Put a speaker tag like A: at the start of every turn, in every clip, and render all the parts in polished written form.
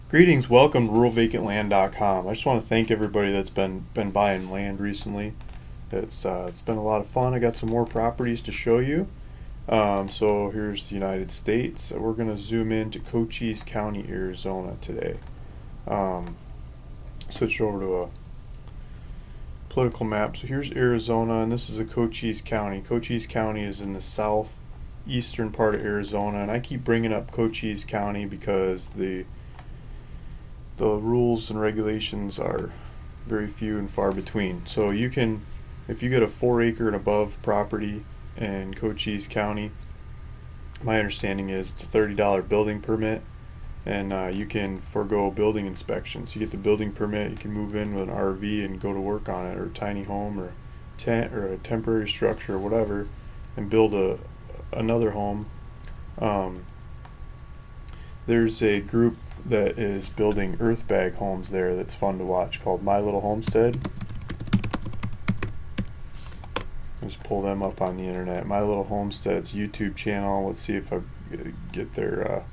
A: Greetings, welcome to ruralvacantland.com. I just want to thank everybody that's been buying land recently. It's been a lot of fun. I got some more properties to show you. So here's the United States. We're going to zoom into Cochise County, Arizona today. Switch over to a political map. So here's Arizona, and this is a Cochise County. Cochise County is in the southeastern part of Arizona, and I keep bringing up Cochise County because the rules and regulations are very few and far between. So you can, if you get a 4 acre and above property in Cochise County, my understanding is it's a $30 building permit, and you can forego building inspections. You get the building permit, you can move in with an RV and go to work on it, or a tiny home, or tent, or a temporary structure, or whatever, and build another home. There's a group that is building earth bag homes there that's fun to watch, called My Little Homestead. Just pull them up on the internet. My Little Homestead's YouTube channel. Let's see if I get their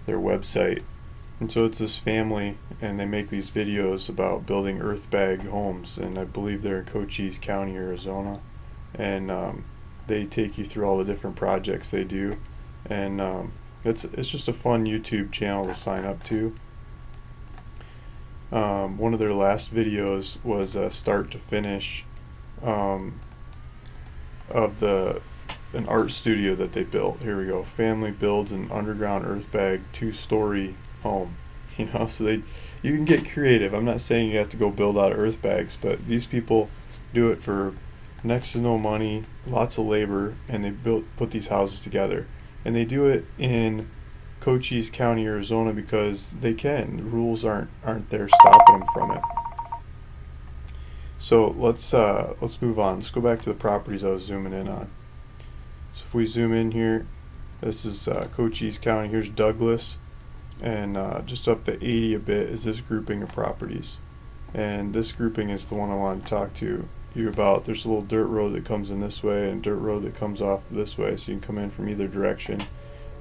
A: website. And so it's this family, and they make these videos about building earth bag homes, and I believe they're in Cochise County, Arizona. And they take you through all the different projects they do, and it's just a fun YouTube channel to sign up to. One of their last videos was start to finish of an art studio that they built. Here we go. Family builds an underground earth bag 2-story home. So you can get creative. I'm not saying you have to go build out earth bags, but these people do it for next to no money, lots of labor, and they put these houses together. And they do it in Cochise County, Arizona, because they can. The rules aren't there stopping them from it. So let's move on. Let's go back to the properties I was zooming in on. So if we zoom in here, this is Cochise County. Here's Douglas, and just up to 80 a bit is this grouping of properties. And this grouping is the one I wanted to talk to you about. There's a little dirt road that comes in this way, and dirt road that comes off this way, so you can come in from either direction.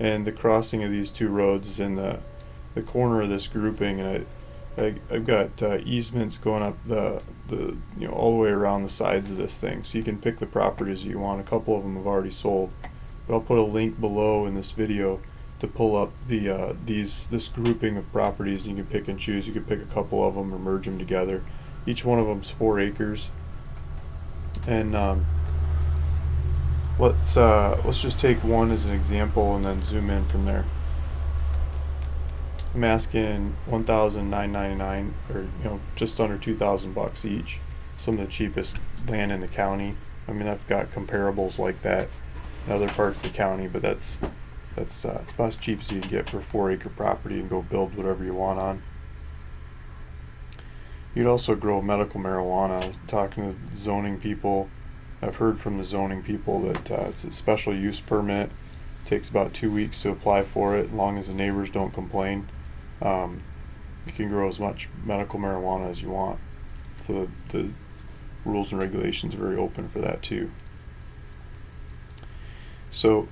A: And the crossing of these two roads is in the corner of this grouping, and I've got easements going up the all the way around the sides of this thing, so you can pick the properties that you want. A couple of them have already sold, but I'll put a link below in this video to pull up this grouping of properties, and you can pick and choose. You can pick a couple of them or merge them together. Each one of them's 4 acres. And let's just take one as an example and then zoom in from there. I'm asking $1,999, or just under $2,000 each. Some of the cheapest land in the county. I mean, I've got comparables like that in other parts of the county, but it's about as cheap as you can get for a 4-acre property and go build whatever you want on. You'd also grow medical marijuana. Talking to zoning people, I've heard from the zoning people that it's a special use permit. It takes about 2 weeks to apply for it, as long as the neighbors don't complain. You can grow as much medical marijuana as you want. So the rules and regulations are very open for that too. So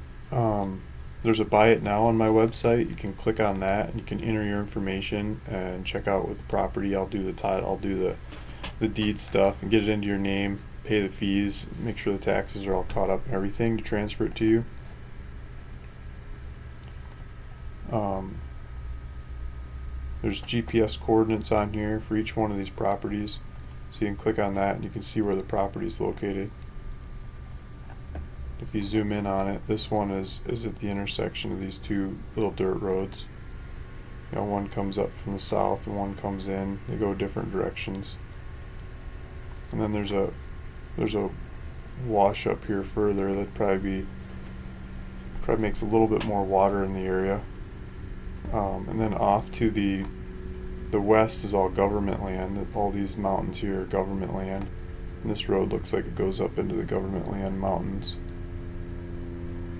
A: there's a buy it now on my website. You can click on that and you can enter your information and check out with the property. I'll do the title, I'll do the deed stuff and get it into your name, pay the fees, make sure the taxes are all caught up and everything to transfer it to you. There's GPS coordinates on here for each one of these properties, so you can click on that and you can see where the property is located. If you zoom in on it, this one is at the intersection of these two little dirt roads. One comes up from the south and one comes in. They go different directions. And then there's a wash up here further that probably makes a little bit more water in the area. And then off to the west is all government land. All these mountains here are government land. And this road looks like it goes up into the government land mountains.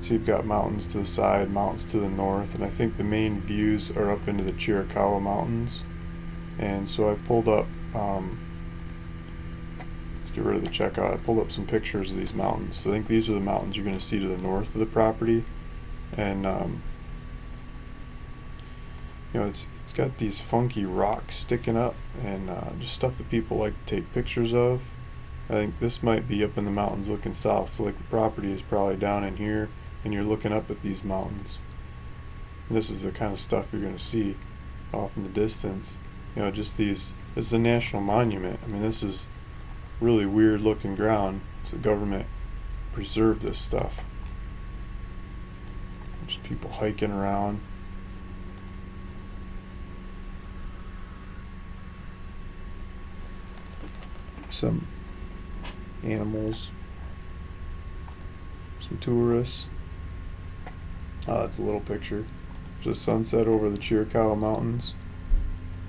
A: So you've got mountains to the side, mountains to the north, and I think the main views are up into the Chiricahua Mountains. And so I pulled up, let's get rid of the checkout, I pulled up some pictures of these mountains. So I think these are the mountains you're going to see to the north of the property. And It's got these funky rocks sticking up, and just stuff that people like to take pictures of. I think this might be up in the mountains looking south, so like the property is probably down in here, and you're looking up at these mountains. And this is the kind of stuff you're going to see off in the distance. Just these. This is a national monument. I mean, this is really weird looking ground. So the government preserved this stuff. Just people hiking around. Some animals. Some tourists. It's a little picture. There's a sunset over the Chiricahua Mountains.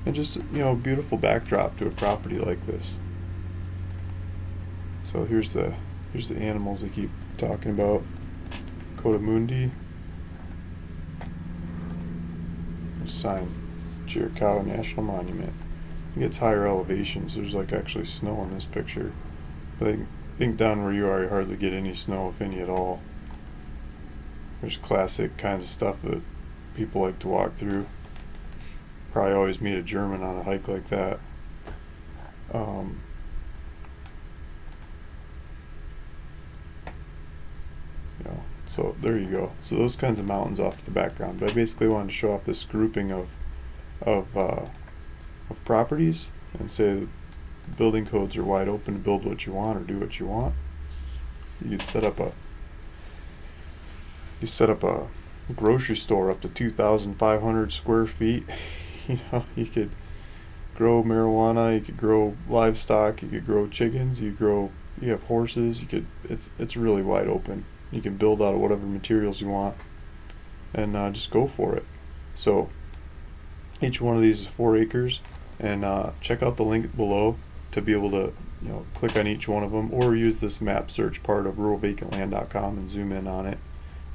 A: And just, beautiful backdrop to a property like this. So here's the animals they keep talking about. Cotamundi. Sign. Chiricahua National Monument. It gets higher elevations. There's like actually snow in this picture. But I think down where you are, you hardly get any snow, if any at all. There's classic kinds of stuff that people like to walk through. Probably always meet a German on a hike like that. So there you go. So those kinds of mountains off to the background. But I basically wanted to show off this grouping of properties and say that building codes are wide open to build what you want or do what you want. You could set up a grocery store up to 2,500 square feet. You could grow marijuana, you could grow livestock, you could grow chickens, you have horses, it's really wide open. You can build out of whatever materials you want and just go for it. So each one of these is 4 acres, and check out the link below to be able to click on each one of them, or use this map search part of ruralvacantland.com and zoom in on it.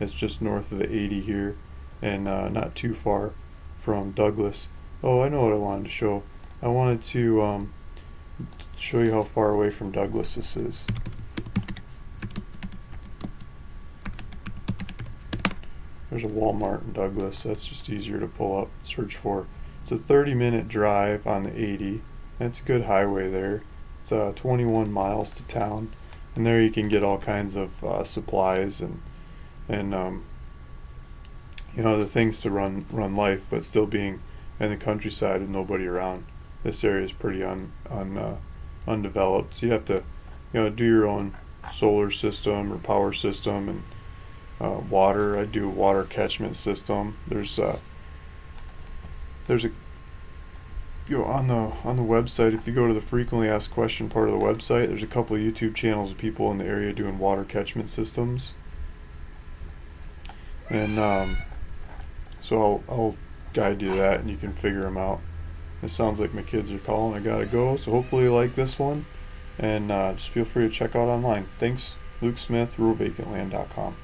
A: It's just north of the 80 here, and not too far from Douglas. Oh, I know what I wanted to show. I wanted to show you how far away from Douglas this is. There's a Walmart in Douglas. That's just easier to pull up, search for. It's a 30-minute drive on the 80, and it's a good highway there. It's 21 miles to town, and there you can get all kinds of supplies and the things to run life, but still being in the countryside and nobody around. This area is pretty undeveloped, so you have to do your own solar system or power system, and water. I do a water catchment system. There's a on the website, if you go to the frequently asked question part of the website, there's a couple of YouTube channels of people in the area doing water catchment systems. And so I'll guide you to that, and you can figure them out. It sounds like my kids are calling. I gotta go. So hopefully you like this one, and just feel free to check out online. Thanks, Luke Smith, ruralvacantland.com.